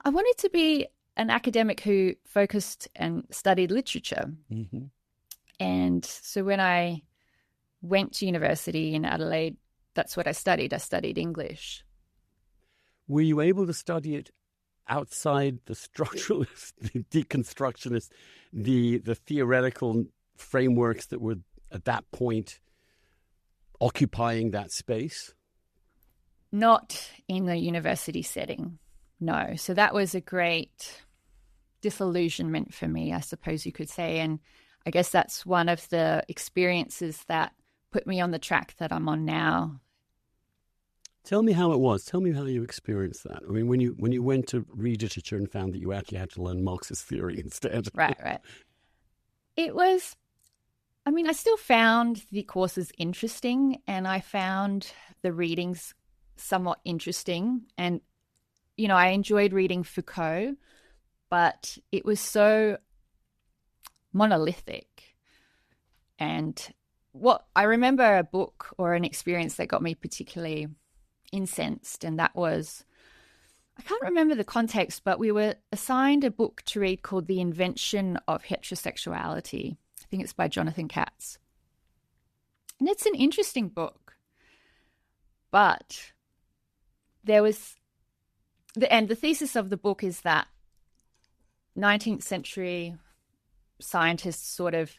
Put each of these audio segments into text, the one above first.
I wanted to be an academic who focused and studied literature. Mm-hmm. And so when I went to university in Adelaide, that's what I studied. I studied English. Were you able to study it outside the structuralist, the deconstructionist, the theoretical frameworks that were at that point occupying that space? Not in the university setting, no. So that was a great disillusionment for me, I suppose you could say. And I guess that's one of the experiences that put me on the track that I'm on now. Tell me how it was. Tell me how you experienced that. I mean, when you went to read literature and found that you actually had to learn Marxist theory instead. Right. It was, I mean, I still found the courses interesting, and I found the readings somewhat interesting. And, you know, I enjoyed reading Foucault, but it was so monolithic. And what I remember a book or an experience that got me particularly incensed, and that was, I can't remember the context, but we were assigned a book to read called The Invention of Heterosexuality. I think it's by Jonathan Katz. And it's an interesting book, but there was, the thesis of the book is that 19th century scientists sort of,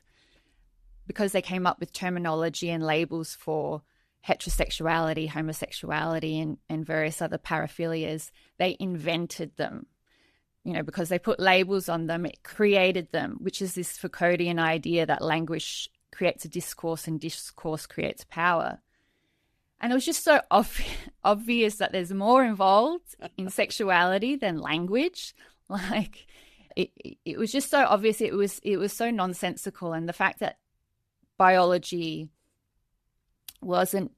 because they came up with terminology and labels for heterosexuality, homosexuality, and various other paraphilias, they invented them. You know, because they put labels on them, it created them, which is this Foucauldian idea that language creates a discourse and discourse creates power. And it was just so obvious that there's more involved in sexuality than language. Like, it was just so obvious. It was so nonsensical. And the fact that biology wasn't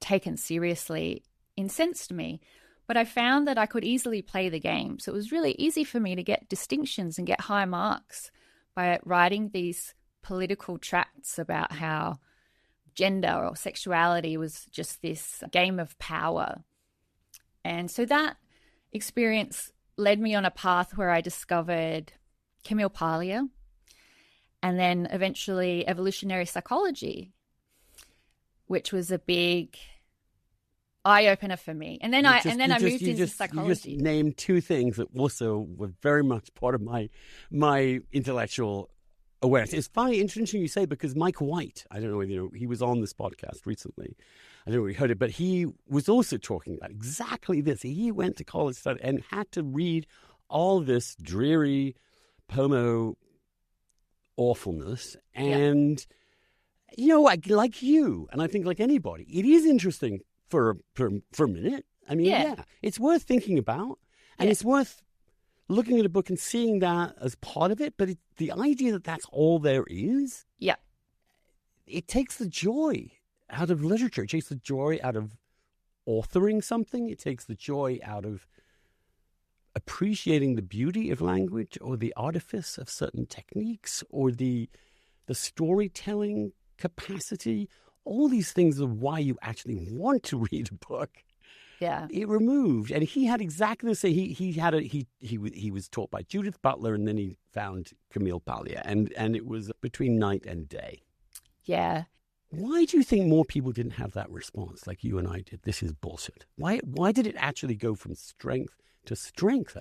taken seriously incensed me. But I found that I could easily play the game. So it was really easy for me to get distinctions and get high marks by writing these political tracts about how gender or sexuality was just this game of power. And so that experience led me on a path where I discovered Camille Paglia and then eventually evolutionary psychology, which was a big eye-opener for me. And then I moved into psychology. You just named two things that also were very much part of my intellectual awareness. It's funny, interesting you say, because Mike White, I don't know whether you know, he was on this podcast recently. I don't know if you heard it, but he was also talking about exactly this. He went to college and had to read all this dreary pomo awfulness. And, you know, like you, and I think like anybody, it is interesting for a minute. I mean, yeah, it's worth thinking about, and it's worth looking at a book and seeing that as part of it. But the idea that that's all there is, it takes the joy out of literature. It takes the joy out of authoring something. It takes the joy out of appreciating the beauty of language or the artifice of certain techniques or the storytelling capacity. All these things are why you actually want to read a book. Yeah, it removed, and he had exactly the same. He was taught by Judith Butler, and then he found Camille Paglia, and it was between night and day. Yeah. Why do you think more people didn't have that response like you and I did? This is bullshit. Why did it actually go from strength to strength?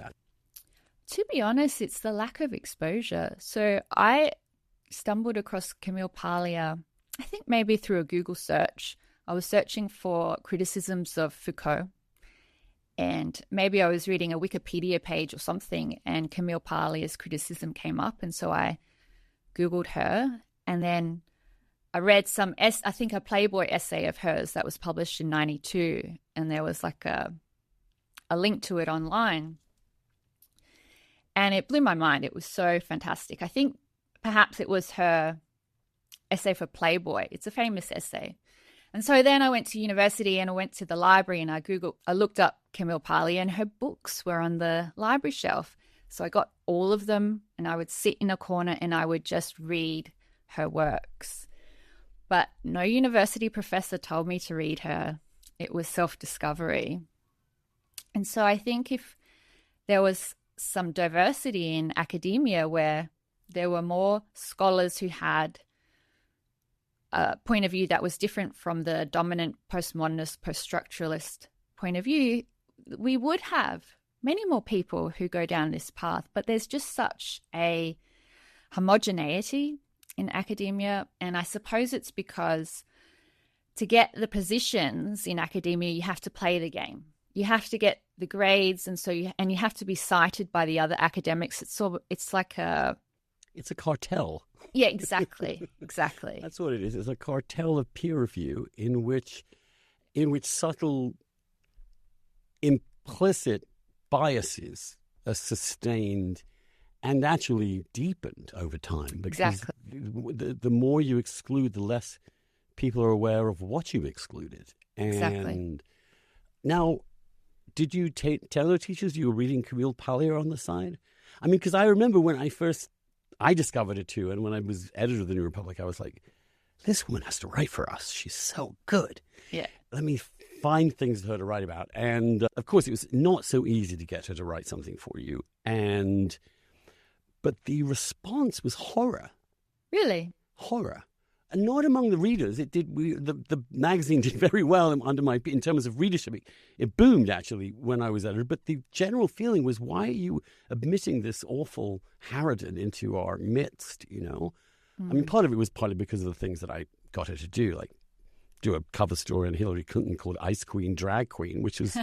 To be honest, it's the lack of exposure. So I stumbled across Camille Paglia, I think maybe through a Google search. I was searching for criticisms of Foucault, and maybe I was reading a Wikipedia page or something, and Camille Paglia's criticism came up, and so I Googled her, and then I read I think a Playboy essay of hers that was published in 92, and there was like a link to it online, and it blew my mind. It was so fantastic. I think perhaps it was her essay for Playboy. It's a famous essay. And so then I went to university and I went to the library and I looked up Camille Paglia, and her books were on the library shelf. So I got all of them, and I would sit in a corner and I would just read her works. But no university professor told me to read her. It was self-discovery. And so I think if there was some diversity in academia where there were more scholars who had a point of view that was different from the dominant postmodernist, post-structuralist point of view, we would have many more people who go down this path. But there's just such a homogeneity in academia. And I suppose it's because to get the positions in academia, you have to play the game. You have to get the grades, and you have to be cited by the other academics. It's like a cartel. Yeah, exactly. Exactly. That's what it is. It's a cartel of peer review in which subtle implicit biases are sustained and actually deepened over time. Exactly. The more you exclude, the less people are aware of what you excluded. And exactly. Now, did you tell your teachers you were reading Camille Paglia on the side? I mean, because I remember when I discovered it too, and when I was editor of the New Republic, I was like, this woman has to write for us. She's so good. Yeah. Let me find things for her to write about. And of course, it was not so easy to get her to write something for you. But the response was horror. Really? Horror. And not among the readers. It did. The magazine did very well in terms of readership. It boomed actually when I was editor. But the general feeling was, why are you admitting this awful harridan into our midst? You know, I mean, part of it was partly because of the things that I got her to do, like do a cover story on Hillary Clinton called "Ice Queen, Drag Queen," which was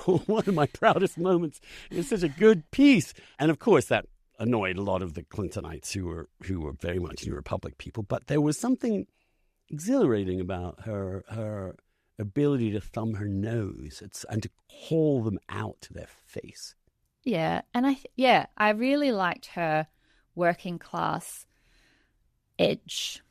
one of my proudest moments. It was such a good piece, and of course that annoyed a lot of the Clintonites who were very much New Republic people. But there was something exhilarating about her ability to thumb her nose and to call them out to their face. Yeah, and I really liked her working class edge.